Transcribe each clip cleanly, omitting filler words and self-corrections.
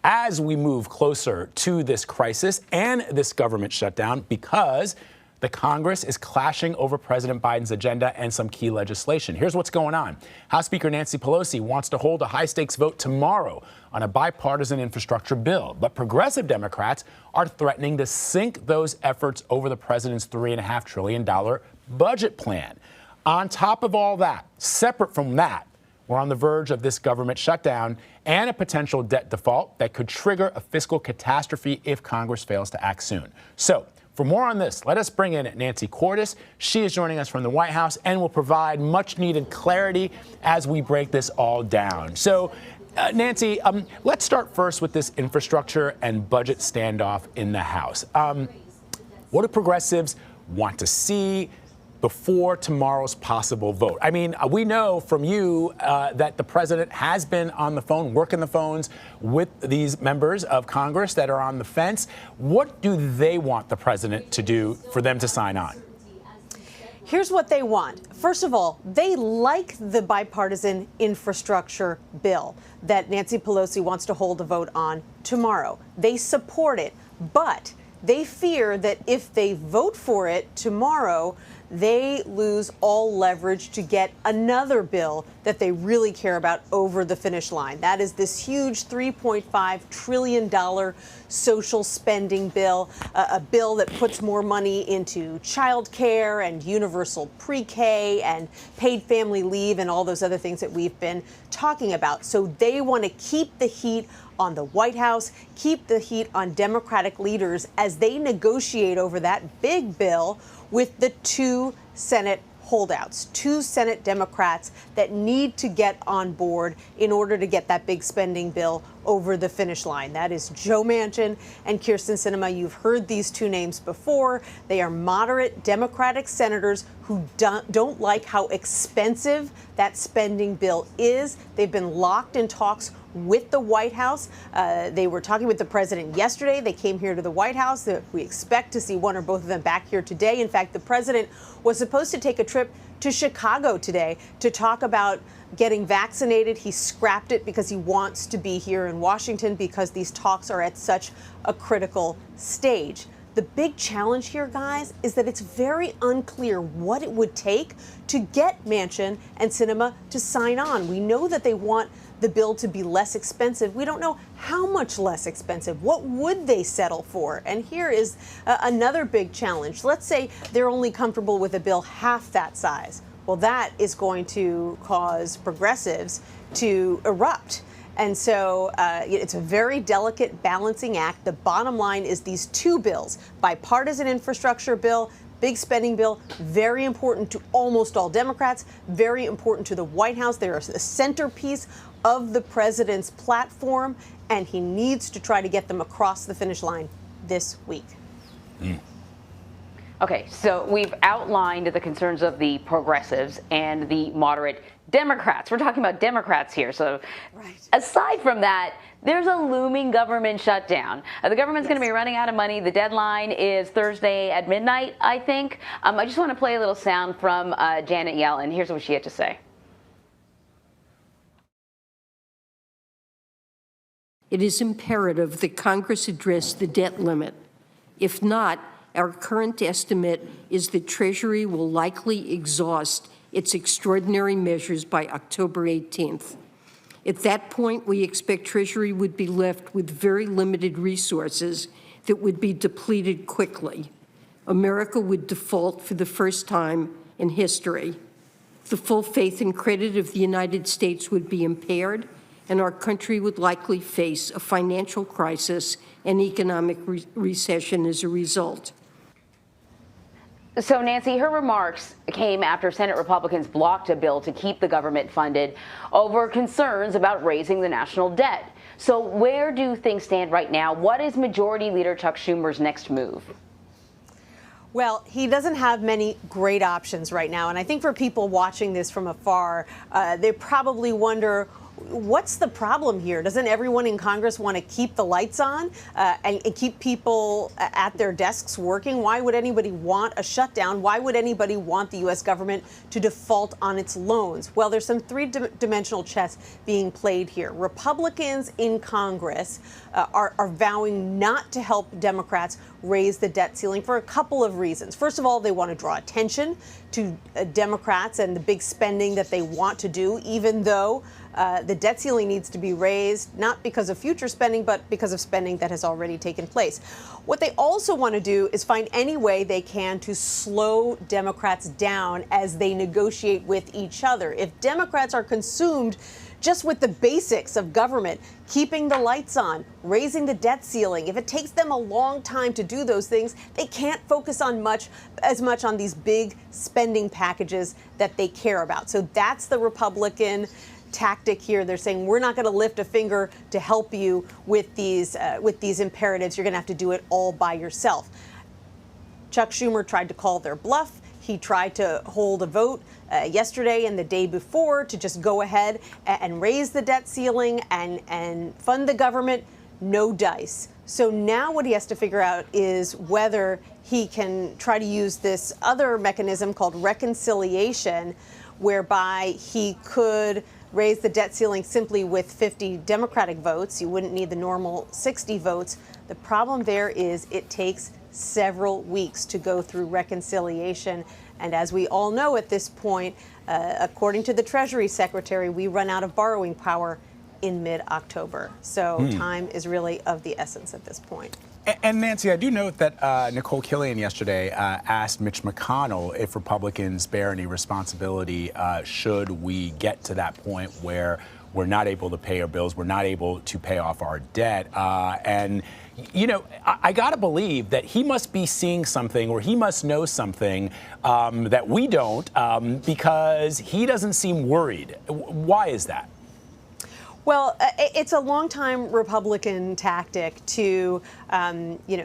as we move closer to this crisis and this government shutdown, because the Congress is clashing over President Biden's agenda and some key legislation. Here's what's going on. House Speaker Nancy Pelosi wants to hold a high-stakes vote tomorrow on a bipartisan infrastructure bill, but progressive Democrats are threatening to sink those efforts over the president's $3.5 trillion budget plan. On top of all that, separate from that, we're on the verge of this government shutdown and a potential debt default that could trigger a fiscal catastrophe if Congress fails to act soon. So, for more on this, let us bring in Nancy Cordes. She is joining us from the White House and will provide much-needed clarity as we break this all down. So, Nancy, let's start first with this infrastructure and budget standoff in the House. What do progressives want to see before tomorrow's possible vote? I mean, we know from you that the president has been on the phone, working the phones with these members of Congress that are on the fence. What do they want the president to do for them to sign on? Here's what they want. First of all, they like the bipartisan infrastructure bill that Nancy Pelosi wants to hold a vote on tomorrow. They support it, but they fear that if they vote for it tomorrow, they lose all leverage to get another bill that they really care about over the finish line. That is this huge $3.5 trillion social spending bill, a bill that puts more money into child care and universal pre-K and paid family leave and all those other things that we've been talking about. So they want to keep the heat on the White House, keep the heat on Democratic leaders as they negotiate over that big bill with the two Senate holdouts, two Senate Democrats that need to get on board in order to get that big spending bill over the finish line. That is Joe Manchin and Kyrsten Sinema. You've heard these two names before. They are moderate Democratic senators who don't like how expensive that spending bill is. They've been locked in talks with the White House. They were talking with the president yesterday. They came here to the White House. We expect to see one or both of them back here today. In fact, the president was supposed to take a trip to Chicago today to talk about getting vaccinated. He scrapped it because he wants to be here in Washington because these talks are at such a critical stage. The big challenge here, guys, is that it's very unclear what it would take to get Manchin and Sinema to sign on. We know that they want the bill to be less expensive. We don't know how much less expensive. What would they settle for? And here is another big challenge. Let's say they're only comfortable with a bill half that size. Well, that is going to cause progressives to erupt. And so it's a very delicate balancing act. The bottom line is these two bills, bipartisan infrastructure bill, big spending bill, very important to almost all Democrats, very important to the White House. They are a centerpiece of the president's platform, and he needs to try to get them across the finish line this week. Okay, so we've outlined the concerns of the progressives and the moderate Democrats. We're talking about Democrats here. So aside from that, there's a looming government shutdown. The government's going to be running out of money. The deadline is Thursday at midnight, I think. I just want to play a little sound from Janet Yellen. Here's what she had to say. It is imperative that Congress address the debt limit. If not, our current estimate is that Treasury will likely exhaust its extraordinary measures by October 18th. At that point, we expect Treasury would be left with very limited resources that would be depleted quickly. America would default for the first time in history. The full faith and credit of the United States would be impaired, and our country would likely face a financial crisis and economic recession as a result. So, Nancy, her remarks came after Senate Republicans blocked a bill to keep the government funded over concerns about raising the national debt. So where do things stand right now? What is Majority Leader Chuck Schumer's next move? Well, he doesn't have many great options right now. And I think for people watching this from afar, they probably wonder, what's the problem here? Doesn't everyone in Congress want to keep the lights on and keep people at their desks working? Why would anybody want a shutdown? Why would anybody want the U.S. government to default on its loans? Well, there's some three-dimensional chess being played here. Republicans in Congress are vowing not to help Democrats raise the debt ceiling for a couple of reasons. First of all, they want to draw attention to Democrats and the big spending that they want to do, even though the debt ceiling needs to be raised, not because of future spending, but because of spending that has already taken place. What they also want to do is find any way they can to slow Democrats down as they negotiate with each other. If Democrats are consumed just with the basics of government, keeping the lights on, raising the debt ceiling, if it takes them a long time to do those things, they can't focus on as much on these big spending packages that they care about. So that's the Republican tactic here. They're saying, we're not going to lift a finger to help you with these imperatives. You're going to have to do it all by yourself. Chuck Schumer tried to call their bluff. He tried to hold a vote yesterday and the day before to just go ahead and raise the debt ceiling and fund the government. No dice. So now what he has to figure out is whether he can try to use this other mechanism called reconciliation, whereby he could raise the debt ceiling simply with 50 Democratic votes. You wouldn't need the normal 60 votes. The problem there is it takes several weeks to go through reconciliation. And as we all know at this point, according to the Treasury Secretary, we run out of borrowing power in mid-October. So time is really of the essence at this point. And Nancy, I do note that Nicole Killian yesterday asked Mitch McConnell if Republicans bear any responsibility should we get to that point where we're not able to pay our bills, we're not able to pay off our debt. And, you know, I got to believe that he must be seeing something or he must know something that we don't because he doesn't seem worried. Why is that? Well, it's a longtime Republican tactic to,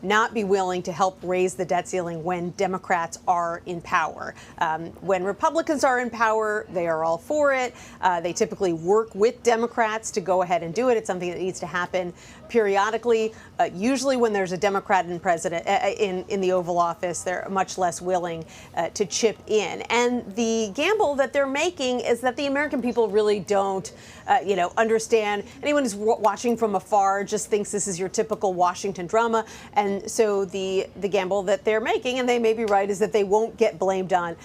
not be willing to help raise the debt ceiling when Democrats are in power. When Republicans are in power, they are all for it. They typically work with Democrats to go ahead and do it. It's something that needs to happen periodically. Usually when there's a Democrat in the Oval Office, they're much less willing to chip in. And the gamble that they're making is that the American people really don't, understand. Anyone who's watching from afar just thinks this is your typical Washington drama. And so the gamble that they're making, and they may be right, is that they won't get blamed on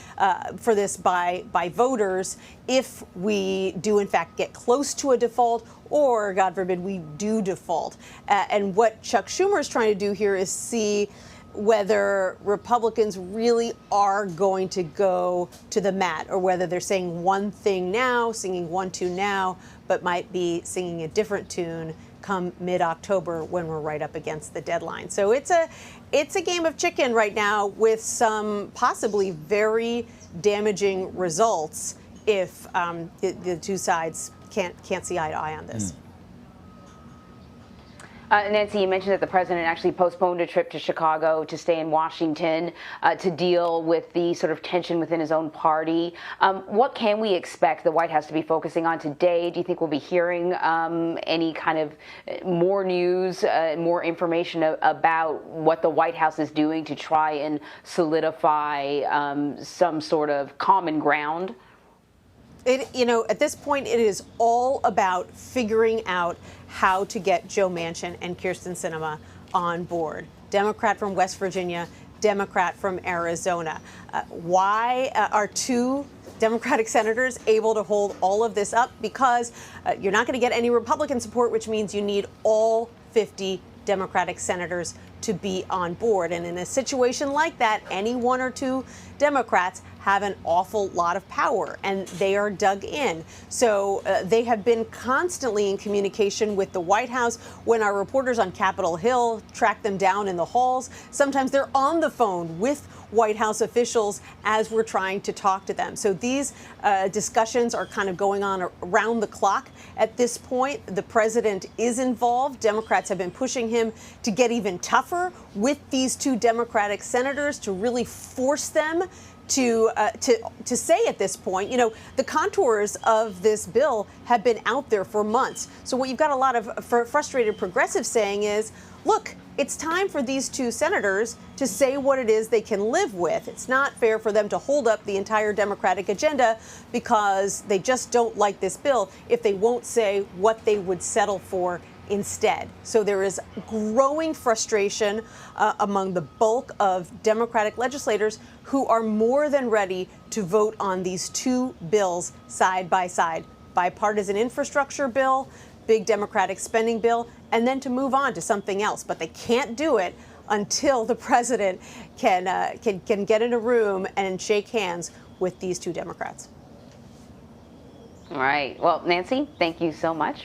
for this by voters if we do in fact get close to a default, or God forbid we do default. And what Chuck Schumer is trying to do here is see whether Republicans really are going to go to the mat, or whether they're saying one thing now, singing one tune now, but might be singing a different tune come mid-October when we're right up against the deadline. So it's a game of chicken right now with some possibly very damaging results if the two sides can't see eye to eye on this. Nancy, you mentioned that the president actually postponed a trip to Chicago to stay in Washington to deal with the sort of tension within his own party. What can we expect the White House to be focusing on today? Do you think we'll be hearing any kind of more news, more information about what the White House is doing to try and solidify some sort of common ground? At this point, it is all about figuring out how to get Joe Manchin and Kyrsten Sinema on board. Democrat from West Virginia, Democrat from Arizona. Why are two Democratic senators able to hold all of this up? Because you're not going to get any Republican support, which means you need all 50 Democratic senators to be on board. And in a situation like that, any one or two Democrats have an awful lot of power, and they are dug in. So they have been constantly in communication with the White House. When our reporters on Capitol Hill track them down in the halls, sometimes they're on the phone with White House officials as we're trying to talk to them. So these discussions are kind of going on around the clock at this point. The president is involved. Democrats have been pushing him to get even tougher with these two Democratic senators to really force them to say at this point. You know, the contours of this bill have been out there for months. So what you've got a lot of frustrated progressives saying is, look, it's time for these two senators to say what it is they can live with. It's not fair for them to hold up the entire Democratic agenda because they just don't like this bill if they won't say what they would settle for instead. So there is growing frustration among the bulk of Democratic legislators who are more than ready to vote on these two bills side by side. Bipartisan infrastructure bill, big Democratic spending bill, and then to move on to something else. But they can't do it until the president can get in a room and shake hands with these two Democrats. All right. Well, Nancy, thank you so much.